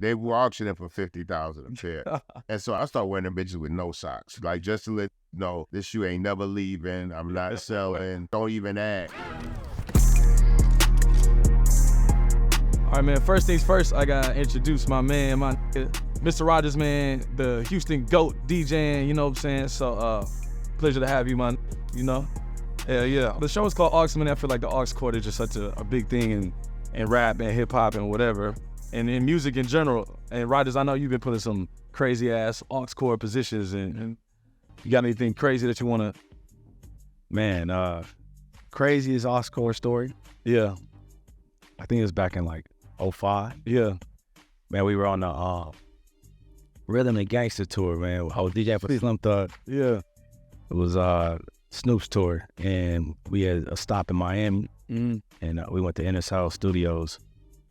They were auctioning for $50,000 a pair. And so I started wearing them bitches with no socks. Like, just to let you know, this shoe ain't never leaving. I'm not selling. Don't even ask. All right, man, first things first, I gotta introduce my man, my Mr. Rogers, man, the Houston GOAT DJing, you know what I'm saying? So, pleasure to have you, man, you know? Hell yeah. The show is called AUX MONEY. I feel like the aux chord is just such a big thing in rap and hip hop and whatever, and in music in general. And Rogers, I know you've been putting some crazy ass aux chord positions, and you got anything crazy that you wanna? Man, craziest aux chord story? Yeah. I think it was back in like 05. Yeah. Man, we were on the Rhythm and Gangster tour, man. I was DJ for Slim Thug. Yeah. It was Snoop's tour, and we had a stop in Miami, and we went to Inner Cell Studios.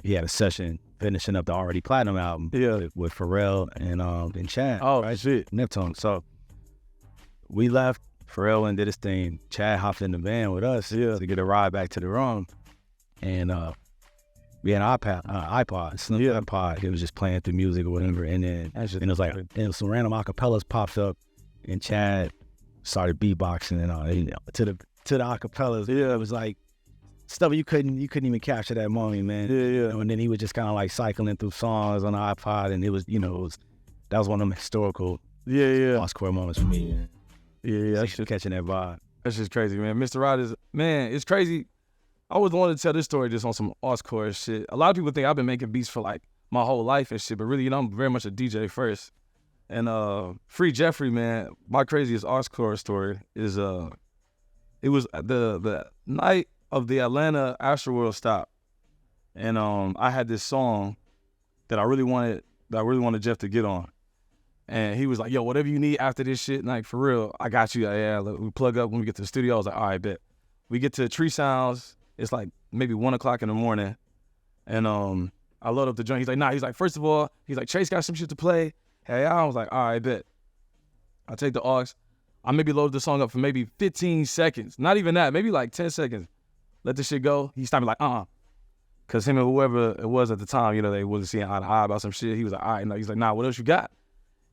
He had a session finishing up the Already Platinum album with Pharrell and Chad. Oh, right? Shit. Neptune. So we left. Pharrell and did his thing. Chad hopped in the van with us to get a ride back to the room, and we had an iPod, Slim iPod. It was just playing through music or whatever, and then it was like some random acapellas popped up, and Chad started beatboxing and to the acapellas. Yeah, it was like stuff you couldn't even capture that moment, man. Yeah. And then he was just kind of like cycling through songs on the iPod, and it was that was one of them historical aux chord moments for me. Yeah. Catching that vibe. That's just crazy, man. Mr. Rogers, man, it's crazy. I always wanted to tell this story just on some aux chord shit. A lot of people think I've been making beats for like my whole life and shit, but really, I'm very much a DJ first. And Free Jeffrey, man, my craziest aux chord story is it was the night of the Atlanta Astroworld stop, and I had this song that I really wanted Jeff to get on, and he was like, "Yo, whatever you need after this shit, like for real, I got you." Yeah, we plug up when we get to the studio. I was like, "All right, bet." We get to Tree Sounds. It's like maybe 1 o'clock in the morning, and I load up the joint. He's like, "Nah." He's like, "First of all," he's like, "Chase got some shit to play." Hey, I was like, "All right, bet." I take the aux. I maybe loaded the song up for maybe 15 seconds. Not even that, maybe like 10 seconds. Let the shit go. He stopped me like, Cause him and whoever it was at the time, they wasn't seeing eye to eye about some shit. He was like, all right, no. He's like, nah, what else you got?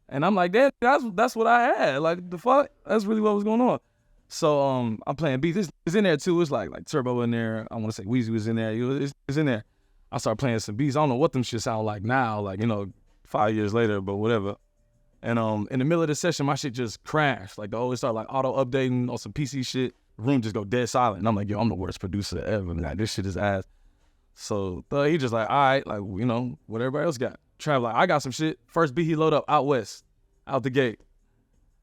And I'm like, damn, that's what I had. Like, the fuck? That's really what was going on. So I'm playing beats. It's in there too. It's like Turbo in there. I want to say Weezy was in there. It's in there. I started playing some beats. I don't know what them shit sound like now, 5 years later, but whatever. And in the middle of the session, my shit just crashed. Like, it started like auto updating on some PC shit. The room just go dead silent. And I'm like, yo, I'm the worst producer ever. Like, this shit is ass. So he just like, all right, like, what everybody else got. Trav, like, I got some shit. First beat he load up out west, out the gate.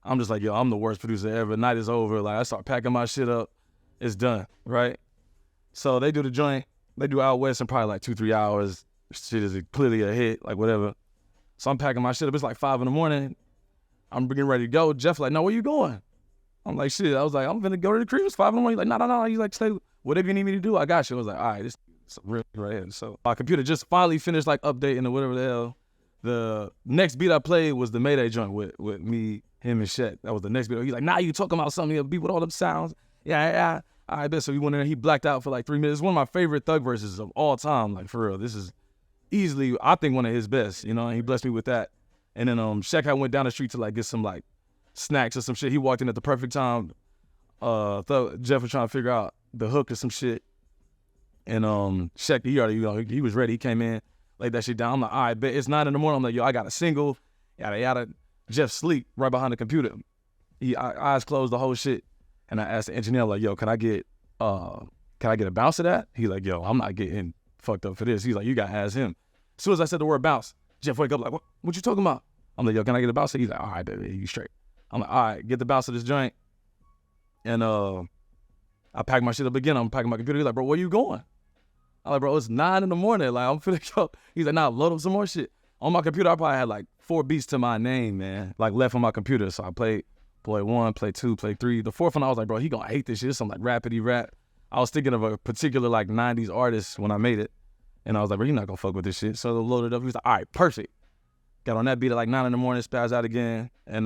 I'm just like, yo, I'm the worst producer ever. Night is over. Like, I start packing my shit up. It's done, right? So they do the joint. They do out west in probably like 2-3 hours. Shit is clearly a hit, like whatever. So I'm packing my shit up. It's like 5 a.m. I'm getting ready to go. Jeff like, no, where you going? I'm like, shit. I was like, I'm gonna go to the crib. It's 5 a.m. He's like, no. He's like, stay. Whatever you need me to do, I got you. I was like, all right, this is real right here. So my computer just finally finished like updating or whatever the hell. The next beat I played was the Mayday joint with me, him, and Shet. That was the next beat. He's like, nah, you talking about something, a beat with all them sounds. Yeah. I bet. So we went in there. He blacked out for like 3 minutes. It's one of my favorite Thug verses of all time. Like, for real. This is easily, I think, one of his best, and he blessed me with that. And then Shaq went down the street to like get some like snacks or some shit. He walked in at the perfect time. Jeff was trying to figure out the hook or some shit. And Shaq, he already, he was ready. He came in, laid that shit down. I'm like, all right, bet. It's 9 a.m. I'm like, yo, I got a single, yada. Jeff sleep right behind the computer. Eyes closed, the whole shit. And I asked the engineer, like, yo, can I get a bounce of that? He's like, yo, I'm not getting fucked up for this. He's like, you gotta ask him. As soon as I said the word bounce, Jeff wake up like, what you talking about? I'm like, yo, can I get a bounce? He's like, all right, baby, you straight. I'm like, all right, get the bounce of this joint. And I pack my shit up again. I'm packing my computer. He's like, bro, where you going? I'm like, bro, it's 9 a.m. Like, I'm finna go. He's like, nah, load up some more shit. On my computer, I probably had like 4 beats to my name, man, like left on my computer. So I played play 1, play 2, play 3. The 4th one, I was like, bro, he gonna hate this shit. It's some like rapidy rap. I was thinking of a particular like 90s artist when I made it. And I was like, bro, you're not gonna fuck with this shit. So I loaded up. He was like, all right, perfect. Got on that beat at like 9 a.m, spaz out again. And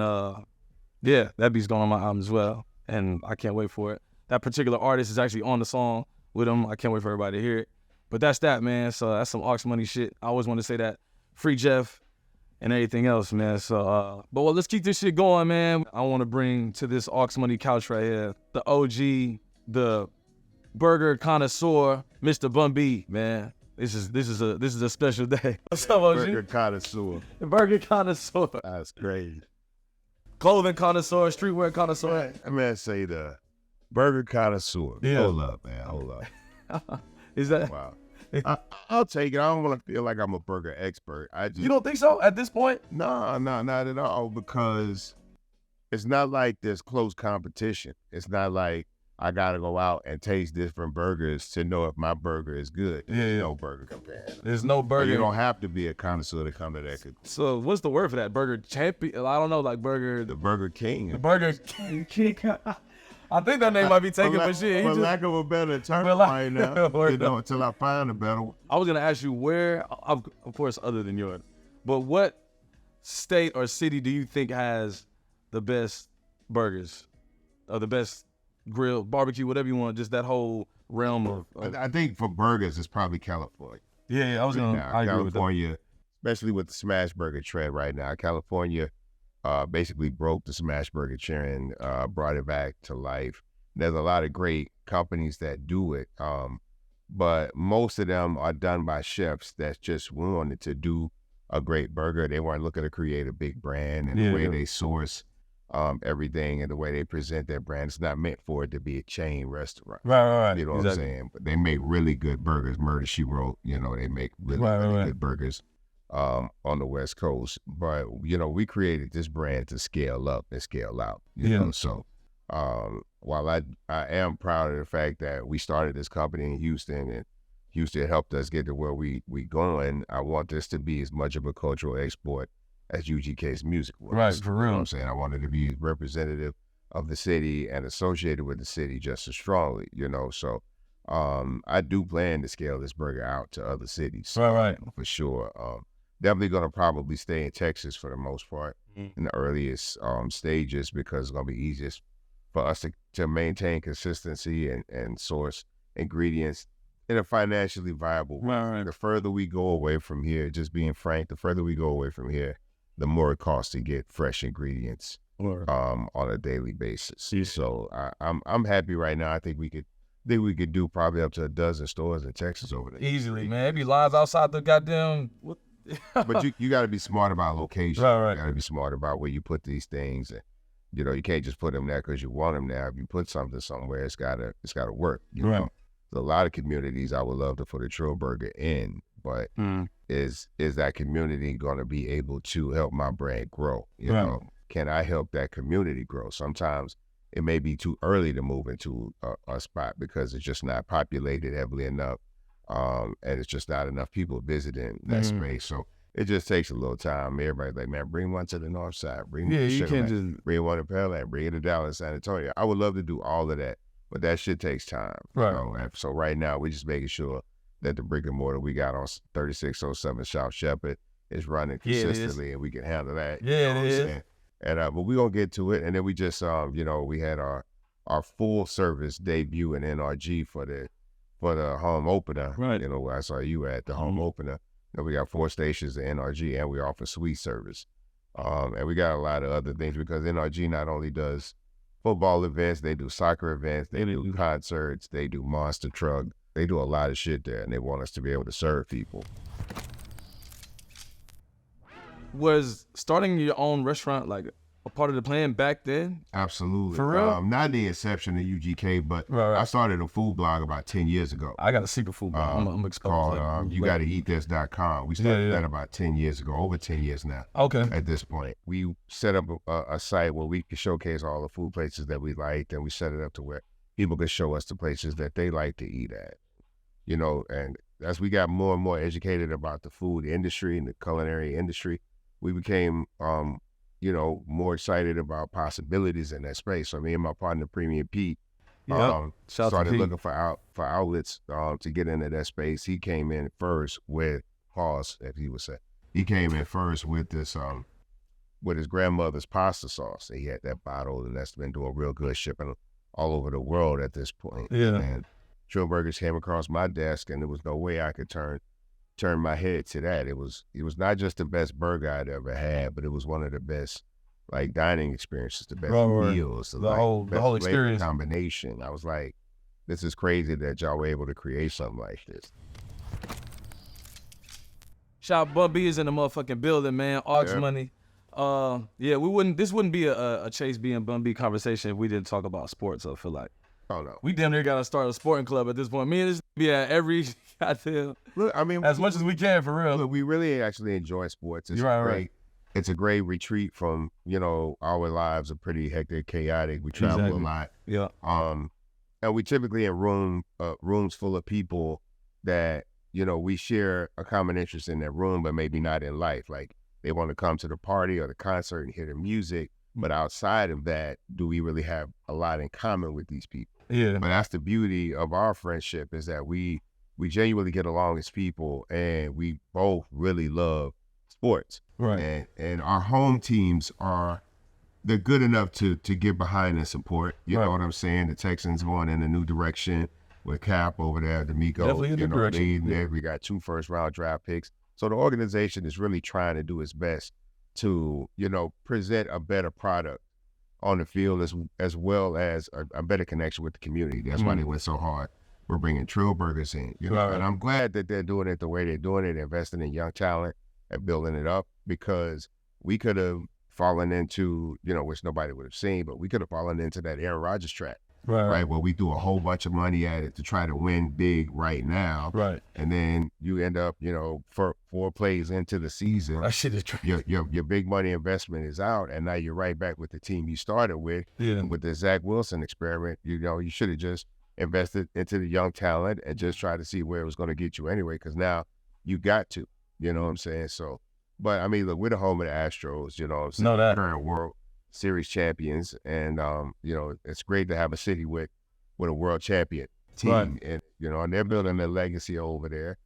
yeah, that beat's going on my album as well. And I can't wait for it. That particular artist is actually on the song with him. I can't wait for everybody to hear it. But that's that, man. So that's some AUX Money shit. I always want to say that. Free Jeff, and everything else, man. So, but well, let's keep this shit going, man. I want to bring to this AUX Money couch right here the OG, the burger connoisseur, Mr. Bun B, man. This is a special day. What's up, OG? Burger connoisseur. The burger connoisseur. That's great. Clothing connoisseur, streetwear connoisseur. I mean, say the burger connoisseur. Yeah. Hold up, man. Hold up. Is that? Wow. I'll take it. I don't want to feel like I'm a burger expert. You don't think so at this point? No, not at all, because it's not like there's close competition. It's not like I got to go out and taste different burgers to know if my burger is good. There's no burger comparison. There's no burger. You don't have to be a connoisseur to come to that. So what's the word for that? Burger champion? I don't know, like burger. The Burger King. The Burger King. I think that name might be taken, but shit. For lack of a better term right now, until I find a better one. I was gonna ask you where, of course, other than yours, but what state or city do you think has the best burgers, or the best grill, barbecue, whatever you want, just that whole realm of I think for burgers, it's probably California. Yeah, I was gonna. I agree with that. California, especially with the smashburger trend right now. California basically broke the smashburger trend, brought it back to life. There's a lot of great companies that do it, but most of them are done by chefs that just wanted to do a great burger. They weren't looking to create a big brand, and the way they source everything and the way they present their brand, it's not meant for it to be a chain restaurant. Right. You know what I'm saying? But they make really good burgers. Murder, She Wrote, they make really good burgers on the West Coast. But, we created this brand to scale up and scale out. You know? So while I am proud of the fact that we started this company in Houston, and Houston helped us get to where we going, I want this to be as much of a cultural export as UGK's music was. Right, for real. You know what I'm saying? I wanted to be representative of the city and associated with the city just as strongly, So I do plan to scale this burger out to other cities. Right. For sure. Definitely going to probably stay in Texas for the most part in the earliest stages, because it's going to be easiest for us to maintain consistency and source ingredients in a financially viable way. Right. The further we go away from here, just being frank, the further we go away from here, the more it costs to get fresh ingredients on a daily basis. Yeah. So I'm happy right now. I think we could do probably up to a dozen stores in Texas over there. Easily, man. It be lines outside the goddamn. But you got to be smart about location. Right. You got to be smart about where you put these things. And, you can't just put them there because you want them there. If you put something somewhere, it's gotta work. You know? There's a lot of communities I would love to put a Trill Burger in, but is that community going to be able to help my brand grow? You know, can I help that community grow? Sometimes it may be too early to move into a spot because it's just not populated heavily enough, and it's just not enough people visiting that space. So it just takes a little time. Everybody's like, man, bring one to the north side, bring one to bring one to Pearland, bring it to Dallas, San Antonio. I would love to do all of that, but that shit takes time. Right. And so right now, we're just making sure that the brick and mortar we got on 3607 South Shepherd is running consistently, and we can handle that. Yeah, it is. And but we're gonna get to it. And then we just we had our full service debut in NRG for the home opener. Right. Where I saw you at the home opener. And we got 4 stations in NRG, and we offer suite service. And we got a lot of other things, because NRG not only does football events, they do soccer events, they do concerts, they do monster truck. They do a lot of shit there, and they want us to be able to serve people. Was starting your own restaurant like a part of the plan back then? Absolutely. For real? Not the inception of UGK, but I started a food blog about 10 years ago. I got a secret food blog. I'm exposed. Called YouGottaEatThis.com. We started that about 10 years ago, over 10 years now. Okay. At this point, we set up a site where we could showcase all the food places that we liked, and we set it up to where people could show us the places that they like to eat at. And as we got more and more educated about the food industry and the culinary industry, we became more excited about possibilities in that space. So me and my partner, Premium Pete, started looking for outlets to get into that space. He came in first with pause, as he would say. He came in first with this with his grandmother's pasta sauce. He had that bottle, and that's been doing real good, shipping all over the world at this point. Yeah. And Trill Burgers came across my desk, and there was no way I could turn turned my head to that. It was not just the best burger I'd ever had, but it was one of the best like dining experiences, the best meals, the whole experience combination. I was like, this is crazy that y'all were able to create something like this. Shout out Bun B is in the motherfucking building, man. AUX Money. This wouldn't be a Chase B and Bun B conversation if we didn't talk about sports. I feel like. Oh no. We damn near gotta start a sporting club at this point. Me and this be at every goddamn. Look, I mean, as much as we can for real. Look, we really actually enjoy sports. It's right, great. Right. It's a great retreat from, our lives are pretty hectic, chaotic. We travel a lot. Yeah. And we typically in rooms full of people that, we share a common interest in that room, but maybe not in life. Like they want to come to the party or the concert and hear the music. But outside of that, do we really have a lot in common with these people? Yeah. But that's the beauty of our friendship, is that we genuinely get along as people, and we both really love sports. Right. And our home teams they're good enough to get behind and support. You know what I'm saying? The Texans going in a new direction with Cap over there, D'Amico. Definitely a new direction. We got 2 first-round draft picks. So the organization is really trying to do its best to, present a better product on the field as well as a better connection with the community. That's why they went so hard. We're bringing Trill Burgers in, and I'm glad that they're doing it the way they're doing it, investing in young talent and building it up, because we could have fallen into, which nobody would have seen, but we could have fallen into that Aaron Rodgers trap. Right. Where we threw a whole bunch of money at it to try to win big right now. Right. And then you end up, for 4 plays into the season, that shit is true. Your big money investment is out, and now you're right back with the team you started with. Yeah. With the Zach Wilson experiment, you should have just invested into the young talent and just try to see where it was going to get you anyway, because now you got to, you know what I'm saying? So, but I mean, look, we're the home of the Astros, you know what I'm saying? Know that. Current World Series champions, and it's great to have a city with a world champion team, right. And and they're building their legacy over there.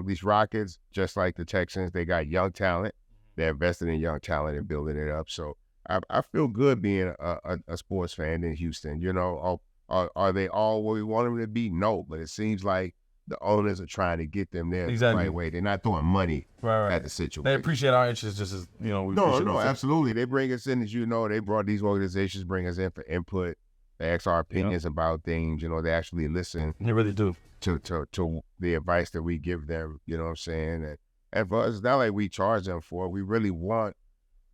These Rockets, just like the Texans, they got young talent. They're investing in young talent and building it up. So I feel good being a sports fan in Houston. Are they all where we want them to be? No, but it seems like the owners are trying to get them there the right way. They're not throwing money at the situation. They appreciate our interests just as, we appreciate No, absolutely. They bring us in, as they brought these organizations, bring us in for input. They ask our opinions about things. They actually listen. They really do. To the advice that we give them, you know what I'm saying? And for us, it's not like we charge them for it. We really want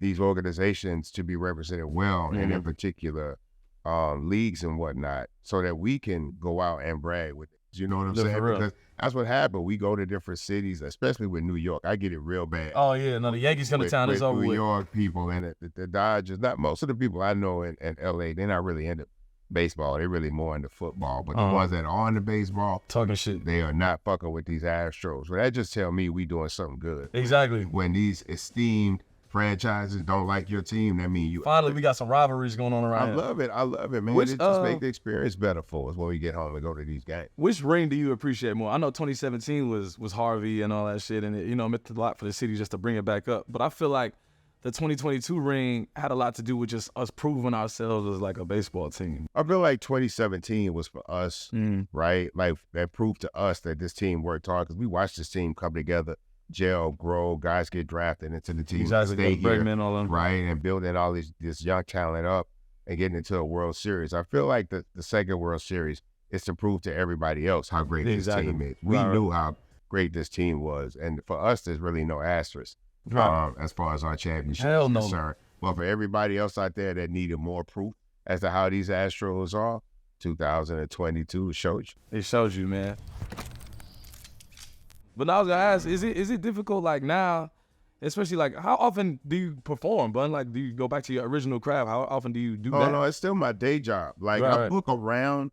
these organizations to be represented well, and in particular leagues and whatnot, so that we can go out and brag with it. You know what I'm saying? Because that's what happened. We go to different cities, especially with New York. I get it real bad. Oh, yeah. No, the Yankees come to town. It's over with. New York people and the Dodgers, not most of the people I know in L.A., they're not really into baseball. They're really more into football. But the ones that are into baseball, talking shit, they are not fucking with these Astros. Well, that just tell me we doing something good. Exactly. When these esteemed franchises don't like your team, that means you. Finally, we got some rivalries going on around here. I love it, man. It just make the experience better for us when we get home and go to these games. Which ring do you appreciate more? I know 2017 was Harvey and all that shit, and it meant a lot for the city just to bring it back up. But I feel like the 2022 ring had a lot to do with just us proving ourselves as like a baseball team. I feel like 2017 was for us, right? Like that proved to us that this team worked hard, because we watched this team come together, gel, grow, guys get drafted into the team, stay here, all them. right, and building all this young talent up and getting into a World Series. I feel like the second World Series is to prove to everybody else how great this team is. We knew how great this team was, and for us, there's really no asterisk as far as our championship is concerned. Well, for everybody else out there that needed more proof as to how these Astros are, 2022 showed you. It shows you, man. But now I was gonna ask, is it difficult like now, especially like how often do you perform, Bun? Like, do you go back to your original craft? How often do you do that? Oh no, it's still my day job. Like I book around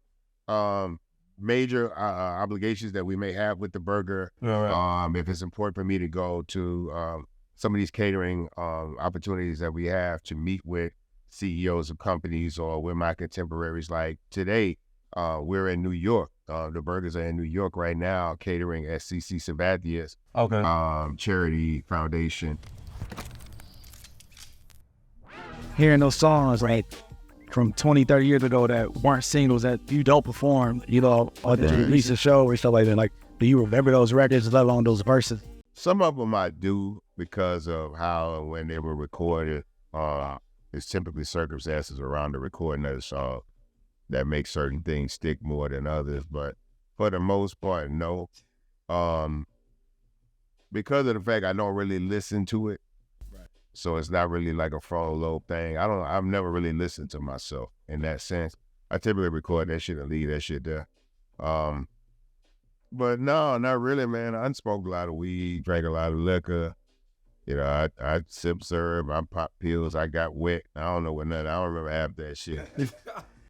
major obligations that we may have with the burger. If it's important for me to go to some of these catering opportunities that we have to meet with CEOs of companies or with my contemporaries. Like today, we're in New York. The burgers are in New York right now, catering at CC Sabathia's charity foundation. Hearing those songs, right, from 20, 30 years ago that weren't singles that you don't perform, or that you release a show or stuff like that, like Do you remember those records, let alone those verses? Some of them I do because of how and when they were recorded. It's typically circumstances around the recording of the song that make certain things stick more than others. But for the most part, no. Because of the fact I don't really listen to it. Right. So it's not really like a front load thing. I've never really listened to myself in that sense. I typically record that shit and leave that shit there. But no, not really, man. I smoked a lot of weed, drank a lot of liquor. You know, I sip syrup, I pop pills, I got wet. I don't know what nothing. I don't remember half that shit.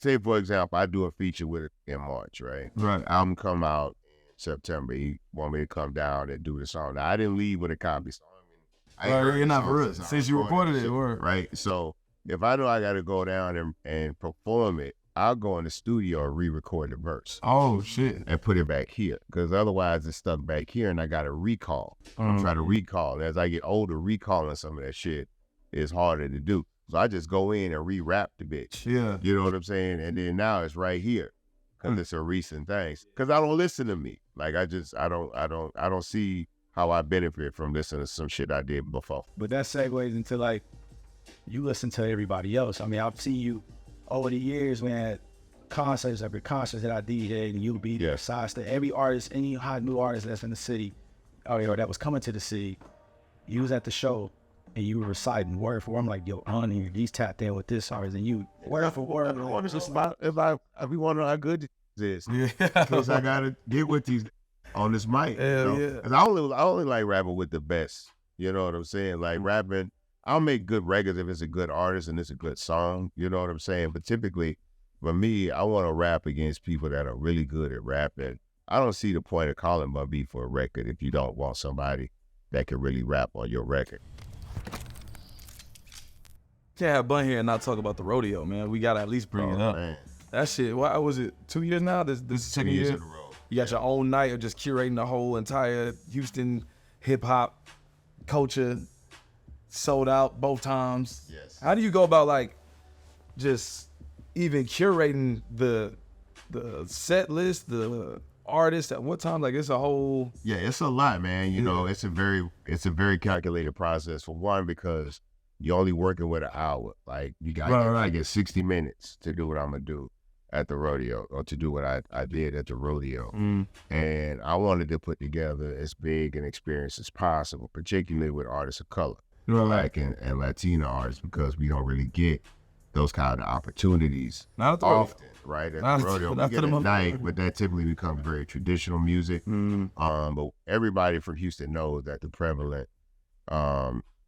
Say, for example, I do a feature with it in March, right? Right. Album come out in September. He want me to come down and do the song. Now, I didn't leave with a copy song. You're not for real. Since you recorded it, right? So if I know I got to go down and perform it, I'll go in the studio and re-record the verse. Oh, shit. And put it back here. Because otherwise it's stuck back here and I got to recall. I'm trying to recall. As I get older, recalling some of that shit is harder to do. So I just go in and re-rap the bitch. Yeah. You know what I'm saying? And then now it's right here. Because it's a recent thing. Because I don't listen to me. Like I don't see how I benefit from listening to some shit I did before. But that segues into like, you listen to everybody else. I mean, I've seen you over the years, man, concerts that I DJ'd, and you'll be there. Besides that, every artist, any hot new artist that's in the city, or that was coming to the city, you was at the show and you were reciting word for word. I'm like, yo, on here, these tapped in with this artist, and you word for word. It's just about if we want to know how good this is. Because I gotta get with these on this mic. Hell yeah. And I only like rapping with the best. You know what I'm saying? Like rapping. I'll make good records if it's a good artist and it's a good song, you know what I'm saying? But typically, for me, I want to rap against people that are really good at rapping. I don't see the point of calling Bun B for a record if you don't want somebody that can really rap on your record. Can't have Bun here and not talk about the rodeo, man. We got to at least bring it up. Man. That shit, what was it, 2 years now? This is the second year? In a row. You got your own night of just curating the whole entire Houston hip-hop culture. Sold out both times. Yes. How do you go about like just even curating the set list, the artists at what time? Like it's a whole. Yeah, it's a lot, man. You know, it's a very calculated process. For one, because you're only working with an hour. Like you got I get 60 minutes to do what I'm gonna do at the rodeo, or to do what I did at the rodeo. And I wanted to put together as big an experience as possible, particularly with artists of color. Like and Latino artists, because we don't really get those kind of opportunities often, right? At the rodeo, we get a night, but that typically becomes very traditional music. But everybody from Houston knows that the prevalent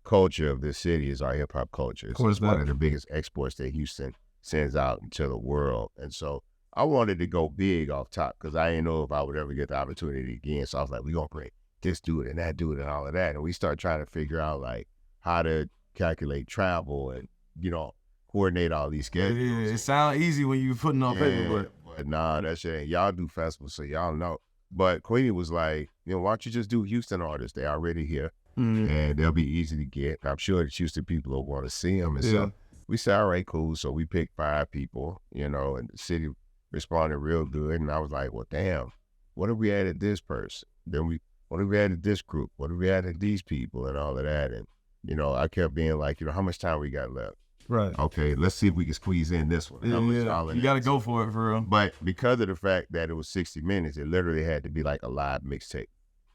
culture of this city is our hip hop culture. It's one of the biggest exports that Houston sends out into the world, and so I wanted to go big off top because I didn't know if I would ever get the opportunity again. So I was like, we gonna bring this dude and that dude and all of that, and we start trying to figure out like how to calculate travel and, you know, coordinate all these schedules. Yeah, it sounds easy when you putting on paper, but nah, that shit ain't. Y'all do festivals, so y'all know. But Queenie was like, you know, why don't you just do Houston artists? They already here, and they'll be easy to get. I'm sure the Houston people will want to see them. And so we said, all right, cool. So we picked 5 people, you know, and the city responded real good. And I was like, well, damn, what if we added this person? Then what if we added this group? What if we added these people and all of that? And you know, I kept being like, you know, how much time we got left? Right. Okay, let's see if we can squeeze in this one. You got to go for it, for real. But because of the fact that it was 60 minutes, it literally had to be like a live mixtape.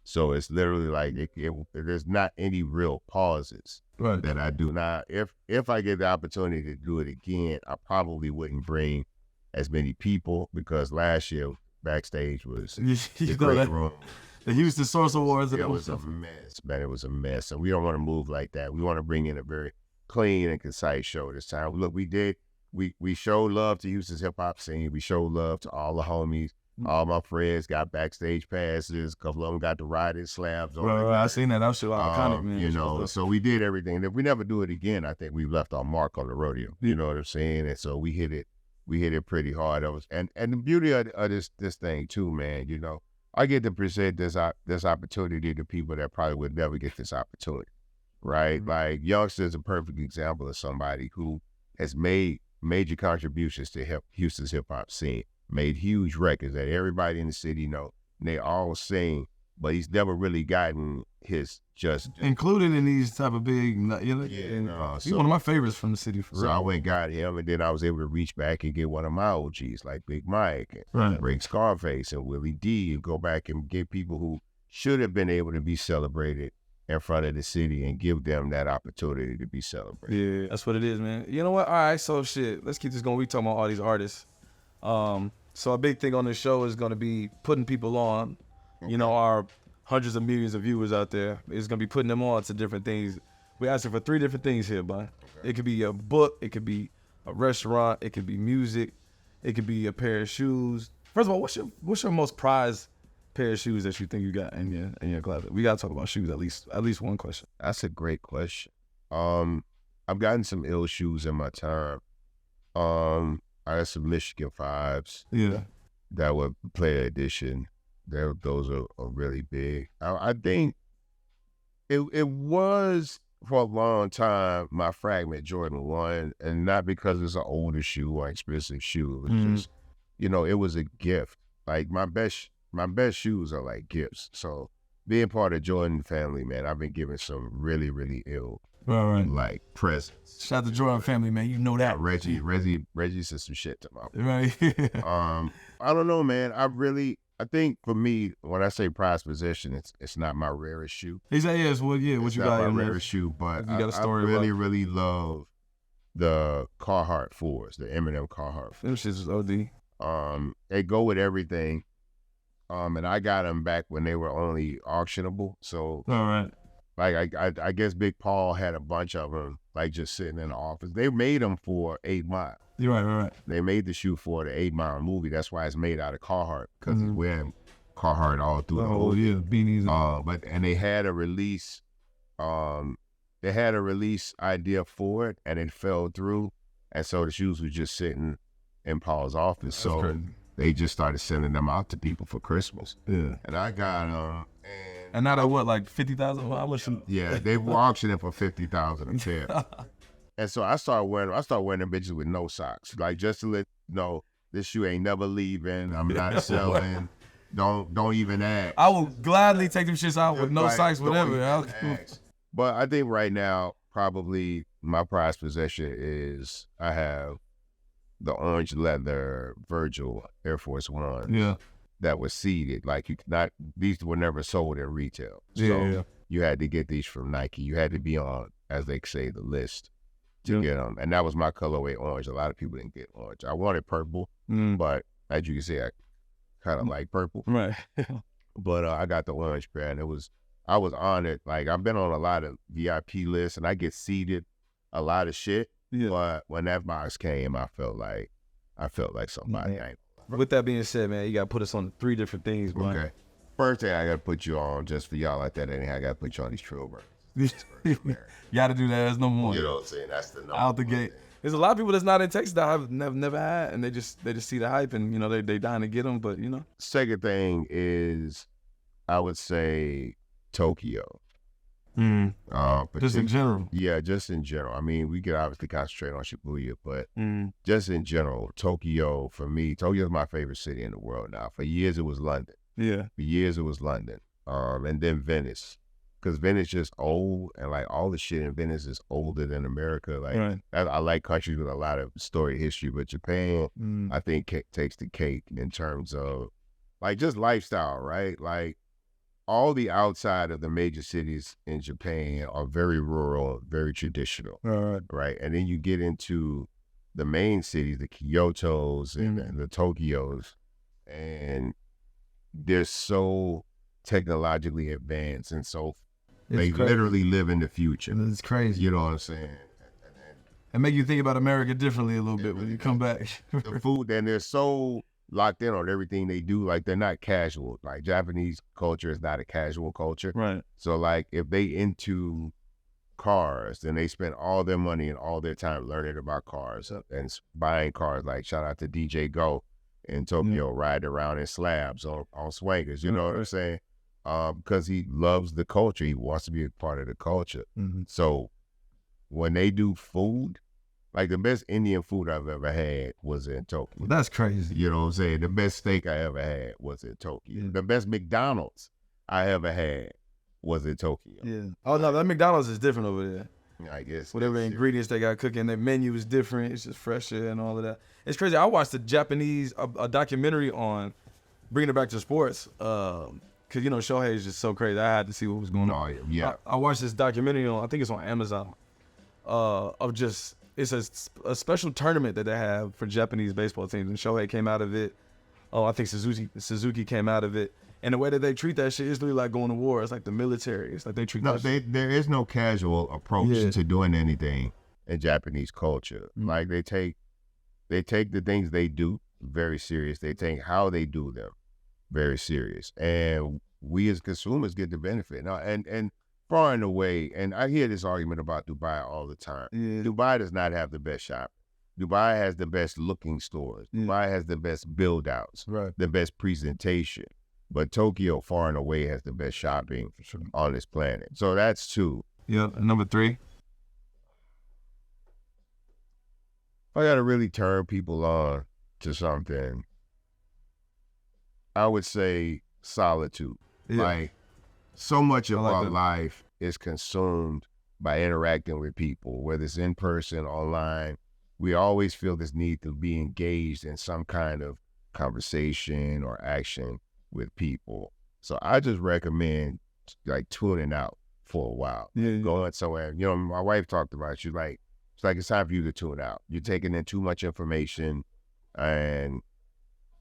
So it's literally like, there's not any real pauses that I do. Now, if I get the opportunity to do it again, I probably wouldn't bring as many people because last year backstage was the great room. The Houston Source Awards. It was a mess, man. It was a mess. And we don't want to move like that. We want to bring in a very clean and concise show this time. Look, we showed love to Houston's hip hop scene. We showed love to all the homies. All my friends got backstage passes. A couple of them got to ride in slabs. I seen that. That was iconic, man. You know, so we did everything. And if we never do it again, I think we've left our mark on the rodeo. You know what I'm saying? And so we hit it pretty hard. And the beauty of this thing too, man, you know, I get to present this opportunity to people that probably would never get this opportunity, right? Like Youngster is a perfect example of somebody who has made major contributions to Houston's hip hop scene, made huge records that everybody in the city know. and they all sing, but he's never really gotten his just included in these type of big, he's one of my favorites from the city. For real. I went and got him, and then I was able to reach back and get one of my OGs like Big Mike and Rick Scarface and Willie D, and go back and get people who should have been able to be celebrated in front of the city and give them that opportunity to be celebrated. Yeah, that's what it is, man. You know what? All right, so shit, let's keep this going. We talking about all these artists. So a big thing on this show is going to be putting people on, you know, our hundreds of millions of viewers out there. It's going to be putting them on to different things. We're asking for 3 different things here, bud. Okay. It could be a book, it could be a restaurant, it could be music, it could be a pair of shoes. First of all, what's your most prized pair of shoes that you think you got in your closet? We gotta talk about shoes at least one question. That's a great question. I've gotten some ill shoes in my time. I got some Michigan 5s. Yeah. That were player edition. Those are really big. I think it was for a long time my Fragment Jordan 1, and not because it's an older shoe or expensive shoe. It was just, you know, it was a gift. Like my best shoes are like gifts. So being part of Jordan family, man, I've been given some really, really ill like presents. Shout out to Jordan family, man. You know that. Reggie said some shit to my right. I don't know, man. I think for me, when I say prized possession, it's not my rarest shoe. He said, yes, well, yeah, what you got? It's not my rarest shoe, but I really love the Carhartt 4s, the Eminem Carhartt 4s. Them shits is OD. They go with everything. And I got them back when they were only auctionable. So, all right. Like, I guess Big Paul had a bunch of them, like, just sitting in the office. They made them for 8 Mile. You're right. They made the shoe for the 8 Mile movie. That's why it's made out of Carhartt, because he's wearing Carhartt all through the whole beanies. And they had a release. They had a release idea for it, and it fell through. And so the shoes were just sitting in Paul's office. That's crazy. They just started sending them out to people for Christmas. Yeah. And I got and now they're what, like 50,000? How much? Yeah, they were auctioning for 50,000 a pair. And so I started wearing them bitches with no socks, like just to let you know this shoe ain't never leaving. I'm not selling. Don't even ask. I will gladly take them shits out with no socks, whatever. But I think right now probably my prized possession is I have the orange leather Virgil Air Force Ones. Yeah. That was seeded. Like these were never sold in retail. So you had to get these from Nike. You had to be on, as they say, the list to get them. And that was my colorway, orange. A lot of people didn't get orange. I wanted purple, but as you can see, I kind of like purple. Right. But I got the orange pair, and I was honored. Like, I've been on a lot of VIP lists, and I get seeded a lot of shit. Yeah. But when that box came, I felt like somebody. With that being said, man, you got to put us on 3 different things, bro. Okay. First thing I got to put you on, just for y'all like that, anyhow, I got to put you on these Trill Burgers. You got to do that. There's no more. You know what I'm saying? That's the number out the gate. Thing. There's a lot of people that's not in Texas that I've never had, and they just see the hype, and, you know, they dying to get them, but, you know. Second thing is, I would say Tokyo. Just in general. Yeah, just in general. I mean, we could obviously concentrate on Shibuya, but just in general, Tokyo, for me, Tokyo's my favorite city in the world now. For years, it was London. Yeah. For years, it was London. And then Venice. Because Venice just old, and like all the shit in Venice is older than America. Like I like countries with a lot of storied history, but Japan, I think, takes the cake in terms of like just lifestyle, right? Like, all the outside of the major cities in Japan are very rural, very traditional, right? And then you get into the main cities, the Kyotos and the Tokyos, and they're so technologically advanced, and so they literally live in the future. It's crazy. You know what I'm saying? And make you think about America differently a little bit when you come back. The food, and they're so locked in on everything they do. Like, they're not casual. Like, Japanese culture is not a casual culture. Right. So, like, if they into cars, then they spend all their money and all their time learning about cars and buying cars. Like, shout out to DJ Go in Tokyo, riding around in slabs on swangers. You know what I'm saying? Because he loves the culture. He wants to be a part of the culture. So when they do food, Like the best Indian food I've ever had was in Tokyo. Well, that's crazy. You know what I'm saying? The best steak I ever had was in Tokyo. Yeah. The best McDonald's I ever had was in Tokyo. Yeah. Oh no, that McDonald's is different over there. I guess. Whatever ingredients they got cooking, their menu is different. It's just fresher and all of that. It's crazy. I watched a Japanese a documentary on bringing it back to sports. Cause you know Shohei is just so crazy. I had to see what was going on. Oh yeah. I watched this documentary on. I think it's on Amazon. Of just it's a special tournament that they have for Japanese baseball teams, and Shohei came out of it. Oh, I think Suzuki came out of it. And the way that they treat that shit is really like going to war. It's like the military. It's like they treat there is no casual approach to doing anything in Japanese culture. Mm-hmm. Like they take the things they do very serious. They take how they do them very serious. And we as consumers get the benefit. Now, and far and away, and I hear this argument about Dubai all the time. Yeah. Dubai does not have the best shopping. Dubai has the best looking stores. Yeah. Dubai has the best build outs, Right. the best presentation. But Tokyo, far and away, has the best shopping on this planet. So that's two. Yeah. And number 3. If I got to really turn people on to something, I would say solitude. Yeah. Like, so much of I like our that. life is consumed by interacting with people, whether it's in person, online. We always feel this need to be engaged in some kind of conversation or action with people. So I just recommend like tuning out for a while. Yeah. Going somewhere. You know, my wife talked about it. She's like, it's time for you to tune out. You're taking in too much information and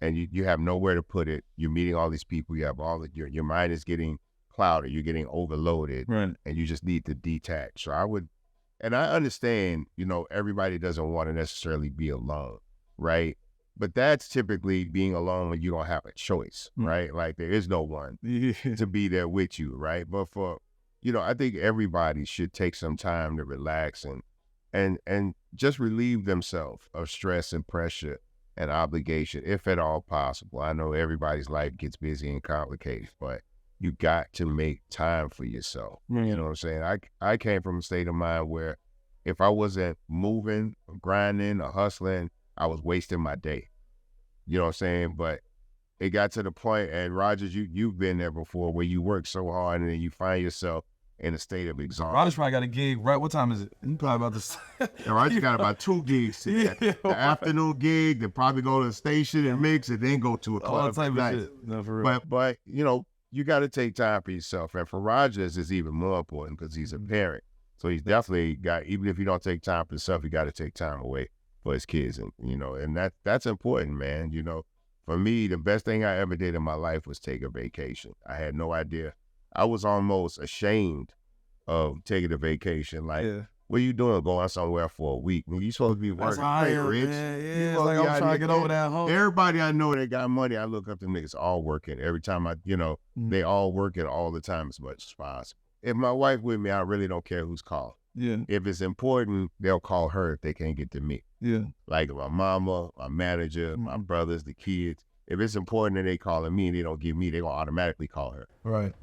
you have nowhere to put it. You're meeting all these people. You have your mind is getting clouded. You're getting overloaded. Right. And you just need to detach. So I understand, you know, everybody doesn't want to necessarily be alone, right? But that's typically being alone when you don't have a choice, right? Like there is no one to be there with you, right? But I think everybody should take some time to relax and just relieve themselves of stress and pressure and obligation, if at all possible. I know everybody's life gets busy and complicated, but you got to make time for yourself. Yeah. You know what I'm saying? I came from a state of mind where if I wasn't moving, or grinding, or hustling, I was wasting my day. You know what I'm saying? But it got to the point, and Rogers, you've been there before, where you work so hard and then you find yourself in a state of exhaustion. Rogers probably got a gig, right? What time is it? You probably about to... And Rogers got about 2 gigs today. Yeah. The afternoon gig, then probably go to the station and mix, and then go to a club. All type of at night. shit. No, for real. But you know, you got to take time for yourself. And for Rogers, it's even more important because he's a parent. So he's definitely got, even if you don't take time for yourself, you got to take time away for his kids. And, you know, and that's important, man. You know, for me, the best thing I ever did in my life was take a vacation. I had no idea. I was almost ashamed of taking a vacation. Like, what are you doing going somewhere for a week? I mean, you supposed to be working. That's how I am, rich. man. You Yeah, it's supposed like to be I'm out trying to here get over that hump. Everybody I know that got money, I look up to niggas all working. Every time they all working all the time as much as possible. If my wife with me, I really don't care who's called. Yeah. If it's important, they'll call her if they can't get to me. Yeah. Like my mama, my manager, my brothers, the kids. If it's important and they calling me and they don't give me, they gonna automatically call her. Right.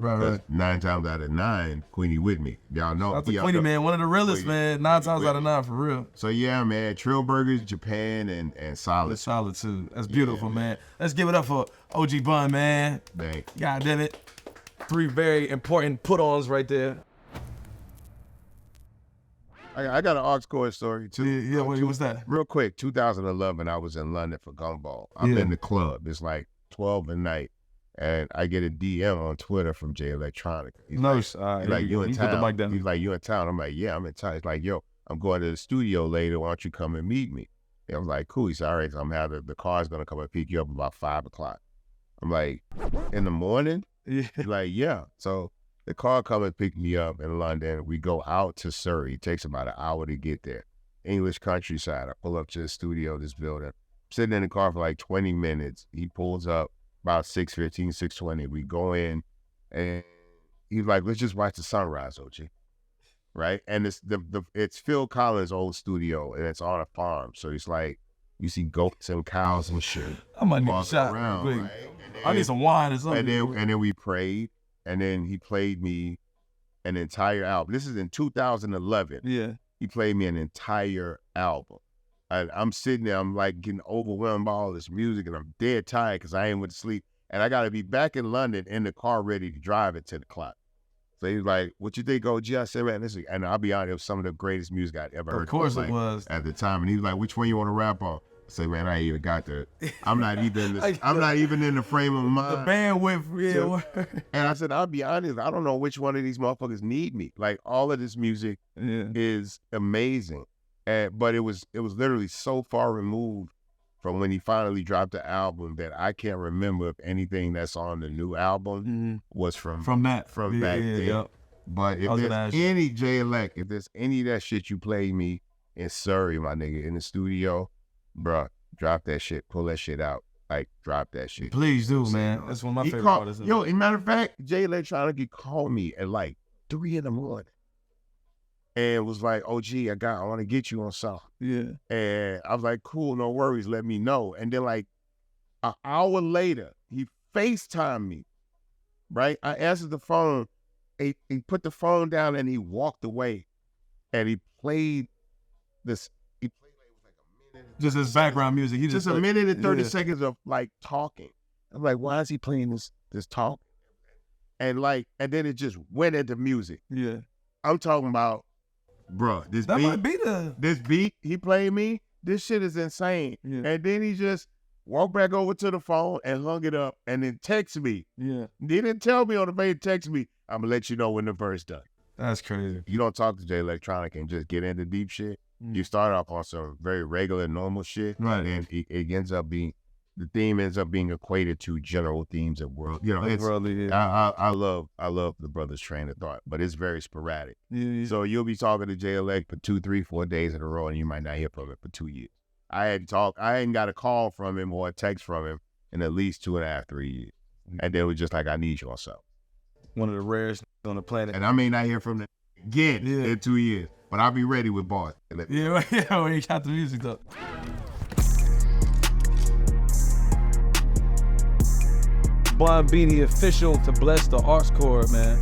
9 times out of 9, Queenie with me. Y'all know. That's the Queenie, man. One of the realest, man. 9 times out of 9, for real. So yeah, man. Trill Burgers, Japan, and solid. Solitude. That's beautiful, man. Let's give it up for OG Bun, man. Thanks. God damn it. 3 very important put-ons right there. I got an aux cord story too. Yeah, what's that? Real quick, 2011, I was in London for gumball. I'm in the club. It's like 12 at night, and I get a DM on Twitter from Jay Electronica. He's like, you in town? Put the mic down. He's like, you in town? I'm like, yeah, I'm in town. He's like, yo, I'm going to the studio later. Why don't you come and meet me? And I was like, cool. He said, all right, so the car's gonna come and pick you up about 5 o'clock. I'm like, in the morning? Yeah. He's like, yeah. So the car come and pick me up in London. We go out to Surrey. It takes about an hour to get there. English countryside. I pull up to the studio, this building. I'm sitting in the car for like 20 minutes. He pulls up about 6:15, 6:20. We go in, and he's like, let's just watch the sunrise, OG. Right? And it's Phil Collins' old studio, and it's on a farm. So it's like, you see goats and cows and shit. I might need a shot. Around, right? I need some wine or something. And then we prayed. And then he played me an entire album. This is in 2011. Yeah. He played me an entire album. I'm sitting there, I'm like getting overwhelmed by all this music, and I'm dead tired because I ain't went to sleep. And I got to be back in London in the car ready to drive at 10 o'clock. So he was like, what you think, OG? I said, man, listen, and I'll be honest, it was some of the greatest music I'd ever heard. Of course like, it was. At the time. And he was like, which one you want to rap on? I said, man, I ain't even got the, I'm not even in the frame of mind. The bandwidth, yeah. And I said, I'll be honest, I don't know which one of these motherfuckers need me. Like, all of this music is amazing. But it was literally so far removed from when he finally dropped the album that I can't remember if anything that's on the new album was from back then. Yep. But if there's any J-Elect, if there's any of that shit you played me in Surrey, my nigga, in the studio, bruh, drop that shit, pull that shit out. Like, drop that shit. Please do, man. That's one of my favorite artists. Yo, as a matter of fact, J-Electronica called me at like 3 a.m. and was like, OG, I want to get you on something. Yeah. And I was like, cool, no worries, let me know. And then like an hour later, he FaceTimed me, right? I answered the phone. He put the phone down and he walked away. And he played this, like a minute. Just his background music. He just a minute and 30 seconds of like talking. I'm like, why is he playing this talk? And then it just went into music. Yeah. I'm talking about, bro, this beat he played me, this shit is insane. Yeah. And then he just walked back over to the phone and hung it up and then text me. Yeah. He didn't tell me on the phone, text me, I'm gonna let you know when the verse done. That's crazy. You don't talk to J-Electronica and just get into deep shit. You start off on some very regular, normal shit. Right. And it ends up being, the theme ends up being equated to general themes of world. You know, it's worldly, I love the brother's train of thought, but it's very sporadic. Yeah. So you'll be talking to J-Elect for 2, 3, 4 days in a row, and you might not hear from him for 2 years. I ain't got a call from him or a text from him in at least 2.5, 3 years. And then it was just like, I need you on something. One of the rarest on the planet. And I may not hear from them again in 2 years, but I'll be ready with bars. Yeah, when you got the music though. Bun B, the official to bless the arts chord, man.